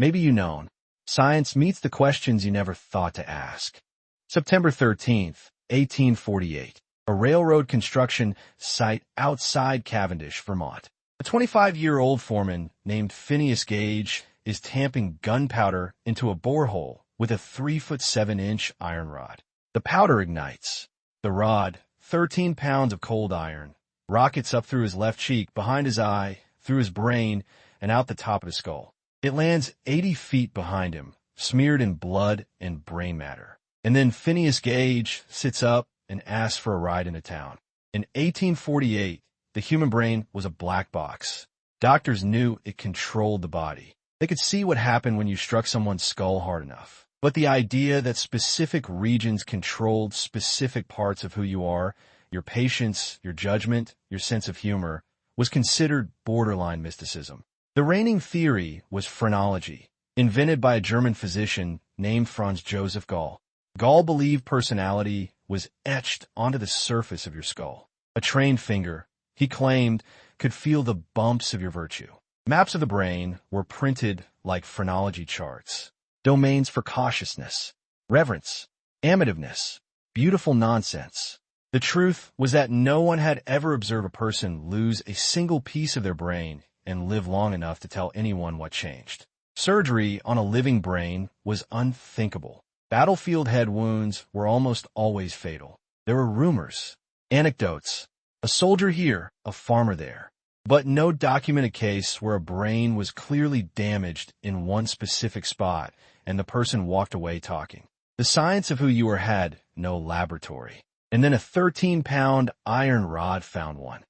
Maybe you know. Science meets the questions you never thought to ask. September 13th, 1848. A railroad construction site outside Cavendish, Vermont. A 25-year-old foreman named Phineas Gage is tamping gunpowder into a borehole with a 3-foot-7-inch iron rod. The powder ignites. The rod, 13 pounds of cold iron, rockets up through his left cheek, behind his eye, through his brain, and out the top of his skull. It lands 80 feet behind him, smeared in blood and brain matter. And then Phineas Gage sits up and asks for a ride into town. In 1848, the human brain was a black box. Doctors knew it controlled the body. They could see what happened when you struck someone's skull hard enough. But the idea that specific regions controlled specific parts of who you are, your patience, your judgment, your sense of humor, was considered borderline mysticism. The reigning theory was phrenology, invented by a German physician named Franz Joseph Gall. Gall believed personality was etched onto the surface of your skull. A trained finger, he claimed, could feel the bumps of your virtue. Maps of the brain were printed like phrenology charts. Domains for cautiousness, reverence, amativeness, beautiful nonsense. The truth was that no one had ever observed a person lose a single piece of their brain and live long enough to tell anyone what changed. Surgery on a living brain was unthinkable. Battlefield head wounds were almost always fatal. There were rumors, anecdotes, a soldier here, a farmer there, but no documented case where a brain was clearly damaged in one specific spot and the person walked away talking. The science of who you were had no laboratory. And then a 13-pound iron rod found one.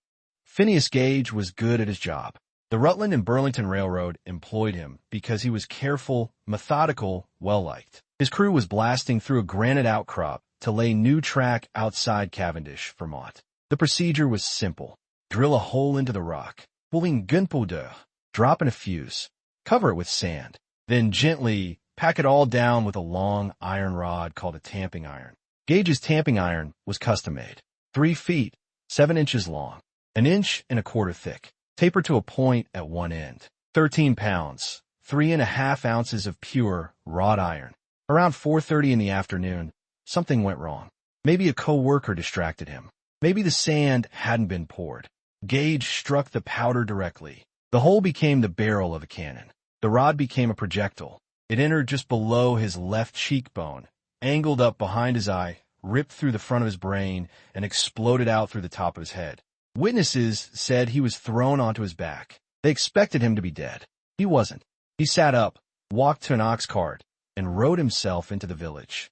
Phineas Gage was good at his job. The Rutland and Burlington Railroad employed him because he was careful, methodical, well-liked. His crew was blasting through a granite outcrop to lay new track outside Cavendish, Vermont. The procedure was simple. Drill a hole into the rock, pulling gunpowder, drop in a fuse, cover it with sand, then gently pack it all down with a long iron rod called a tamping iron. Gage's tamping iron was custom-made, 3 feet, 7 inches long, 1 1/4 inches thick, tapered to a point at one end. 13 pounds, 3.5 ounces of pure, wrought iron. Around 4:30 in the afternoon, something went wrong. Maybe a co-worker distracted him. Maybe the sand hadn't been poured. Gage struck the powder directly. The hole became the barrel of a cannon. The rod became a projectile. It entered just below his left cheekbone, angled up behind his eye, ripped through the front of his brain, and exploded out through the top of his head. Witnesses said he was thrown onto his back. They expected him to be dead. He wasn't. He sat up, walked to an ox cart, and rode himself into the village.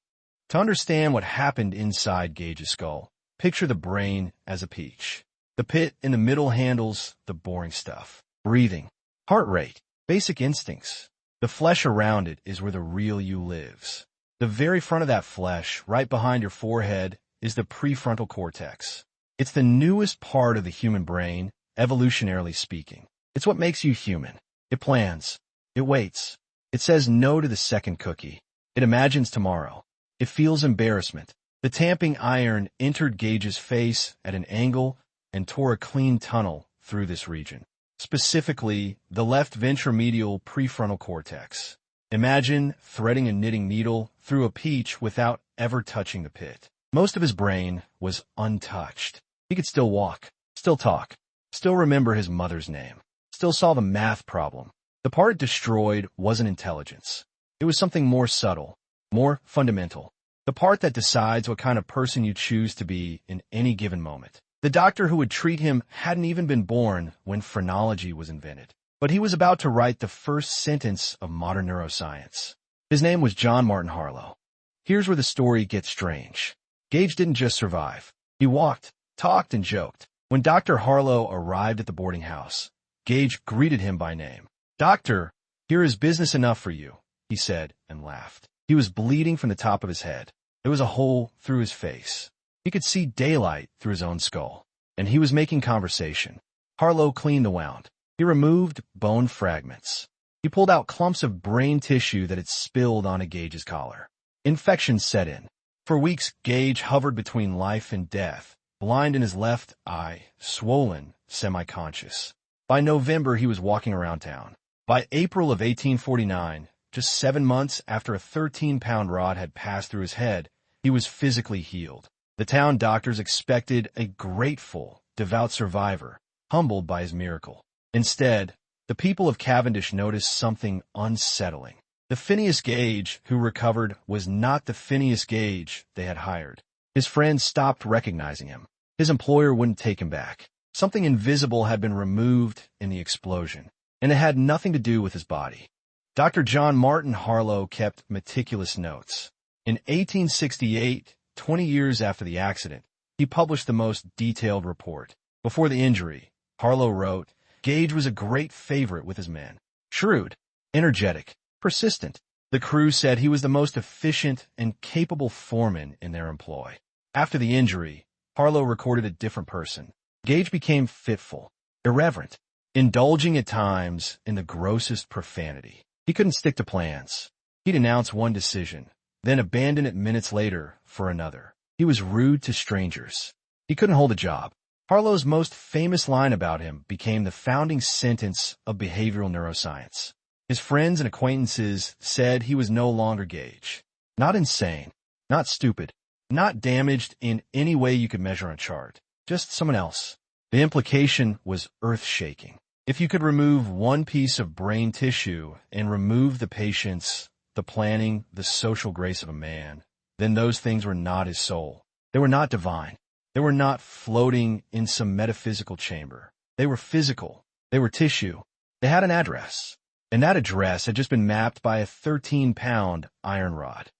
To understand what happened inside Gage's skull, picture the brain as a peach. The pit in the middle handles the boring stuff. Breathing, heart rate, basic instincts. The flesh around it is where the real you lives. The very front of that flesh, right behind your forehead, is the prefrontal cortex. It's the newest part of the human brain, evolutionarily speaking. It's what makes you human. It plans. It waits. It says no to the second cookie. It imagines tomorrow. It feels embarrassment. The tamping iron entered Gage's face at an angle and tore a clean tunnel through this region, specifically the left ventromedial prefrontal cortex. Imagine threading a knitting needle through a peach without ever touching the pit. Most of his brain was untouched. He could still walk, still talk, still remember his mother's name, still saw the math problem. The part destroyed wasn't intelligence. It was something more subtle, more fundamental. The part that decides what kind of person you choose to be in any given moment. The doctor who would treat him hadn't even been born when phrenology was invented. But he was about to write the first sentence of modern neuroscience. His name was John Martin Harlow. Here's where the story gets strange. Gage didn't just survive. He walked, talked, and joked. When Dr. Harlow arrived at the boarding house, Gage greeted him by name. "Doctor, here is business enough for you," he said and laughed. He was bleeding from the top of his head. There was a hole through his face. He could see daylight through his own skull, and he was making conversation. Harlow cleaned the wound. He removed bone fragments. He pulled out clumps of brain tissue that had spilled onto Gage's collar. Infection set in. For weeks, Gage hovered between life and death, blind in his left eye, swollen, semi-conscious. By November, he was walking around town. By April of 1849, just 7 months after a 13-pound rod had passed through his head, he was physically healed. The town doctors expected a grateful, devout survivor, humbled by his miracle. Instead, the people of Cavendish noticed something unsettling. The Phineas Gage who recovered was not the Phineas Gage they had hired. His friends stopped recognizing him. His employer wouldn't take him back. Something invisible had been removed in the explosion, and it had nothing to do with his body. Dr. John Martin Harlow kept meticulous notes. In 1868, 20 years after the accident, he published the most detailed report. Before the injury, Harlow wrote, Gage was a great favorite with his men. Shrewd, energetic, persistent. The crew said he was the most efficient and capable foreman in their employ. After the injury, Harlow recorded a different person. Gage became fitful, irreverent, indulging at times in the grossest profanity. He couldn't stick to plans. He'd announce one decision, then abandon it minutes later for another. He was rude to strangers. He couldn't hold a job. Harlow's most famous line about him became the founding sentence of behavioral neuroscience. His friends and acquaintances said he was no longer Gage. Not insane, not stupid, not damaged in any way you could measure on a chart. Just someone else. The implication was earth-shaking. If you could remove one piece of brain tissue and remove the patience, the planning, the social grace of a man, then those things were not his soul. They were not divine. They were not floating in some metaphysical chamber. They were physical. They were tissue. They had an address. And that address had just been mapped by a 13-pound iron rod.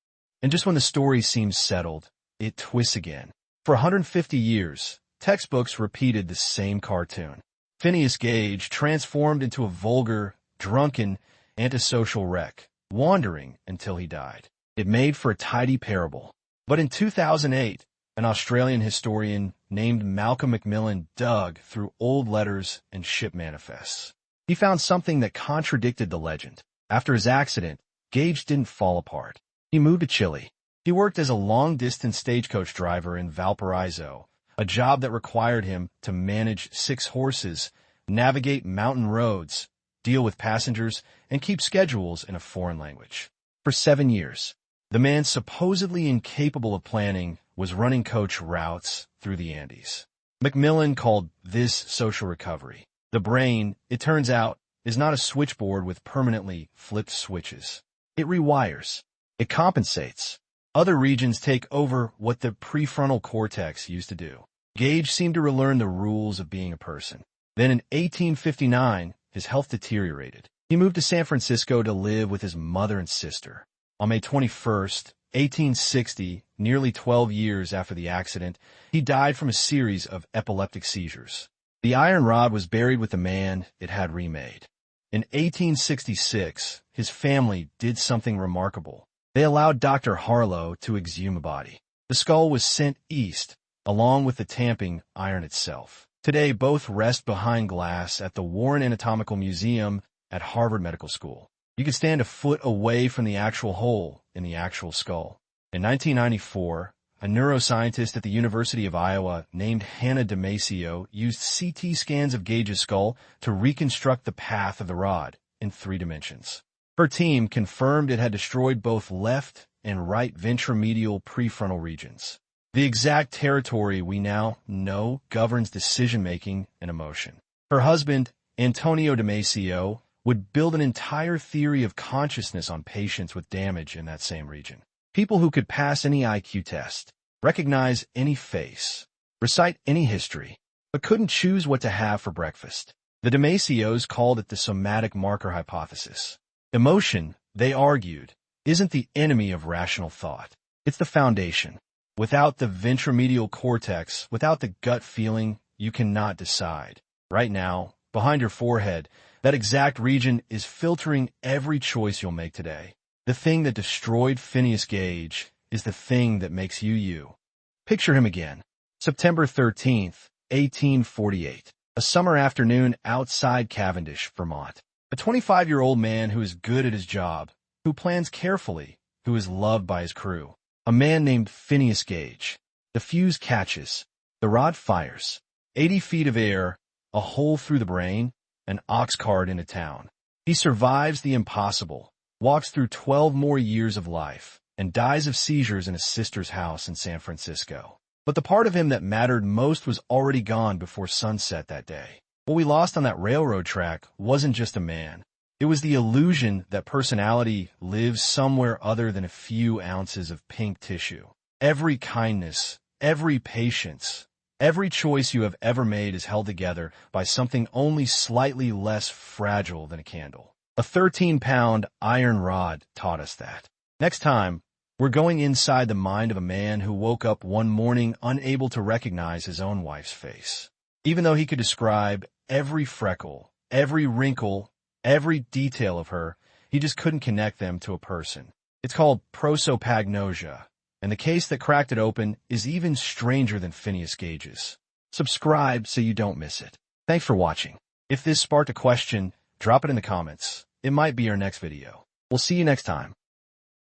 And just when the story seems settled, it twists again. For 150 years, textbooks repeated the same cartoon. Phineas Gage transformed into a vulgar, drunken, antisocial wreck, wandering until he died. It made for a tidy parable. But in 2008, an Australian historian named Malcolm Macmillan dug through old letters and ship manifests. He found something that contradicted the legend. After his accident, Gage didn't fall apart. He moved to Chile. He worked as a long-distance stagecoach driver in Valparaiso, a job that required him to manage 6 horses, navigate mountain roads, deal with passengers, and keep schedules in a foreign language. For 7 years, the man supposedly incapable of planning was running coach routes through the Andes. Macmillan called this social recovery. The brain, it turns out, is not a switchboard with permanently flipped switches. It rewires. It compensates. Other regions take over what the prefrontal cortex used to do. Gage seemed to relearn the rules of being a person. Then in 1859, his health deteriorated. He moved to San Francisco to live with his mother and sister. On May 21st, 1860, nearly 12 years after the accident, he died from a series of epileptic seizures. The iron rod was buried with the man it had remade. In 1866, his family did something remarkable. They allowed Dr. Harlow to exhume a body. The skull was sent east, along with the tamping iron itself. Today, both rest behind glass at the Warren Anatomical Museum at Harvard Medical School. You can stand a foot away from the actual hole in the actual skull. In 1994, a neuroscientist at the University of Iowa named Hannah Damasio used CT scans of Gage's skull to reconstruct the path of the rod in 3 dimensions. Her team confirmed it had destroyed both left and right ventromedial prefrontal regions, the exact territory we now know governs decision-making and emotion. Her husband, Antonio Damasio, would build an entire theory of consciousness on patients with damage in that same region. People who could pass any IQ test, recognize any face, recite any history, but couldn't choose what to have for breakfast. The Damasios called it the somatic marker hypothesis. Emotion, they argued, isn't the enemy of rational thought. It's the foundation. Without the ventromedial cortex, without the gut feeling, you cannot decide. Right now, behind your forehead, that exact region is filtering every choice you'll make today. The thing that destroyed Phineas Gage is the thing that makes you you. Picture him again. September 13th, 1848. A summer afternoon outside Cavendish, Vermont. A 25-year-old man who is good at his job, who plans carefully, who is loved by his crew. A man named Phineas Gage. The fuse catches. The rod fires. 80 feet of air, a hole through the brain, an ox cart into town. He survives the impossible, walks through 12 more years of life, and dies of seizures in his sister's house in San Francisco. But the part of him that mattered most was already gone before sunset that day. What we lost on that railroad track wasn't just a man. It was the illusion that personality lives somewhere other than a few ounces of pink tissue. Every kindness, every patience, every choice you have ever made is held together by something only slightly less fragile than a candle. A 13-pound iron rod taught us that. Next time, we're going inside the mind of a man who woke up one morning unable to recognize his own wife's face. Even though he could describe every freckle, every wrinkle, every detail of her, he just couldn't connect them to a person. It's called prosopagnosia, and the case that cracked it open is even stranger than Phineas Gage's. Subscribe so you don't miss it. Thanks for watching. If this sparked a question, drop it in the comments. It might be our next video. We'll see you next time.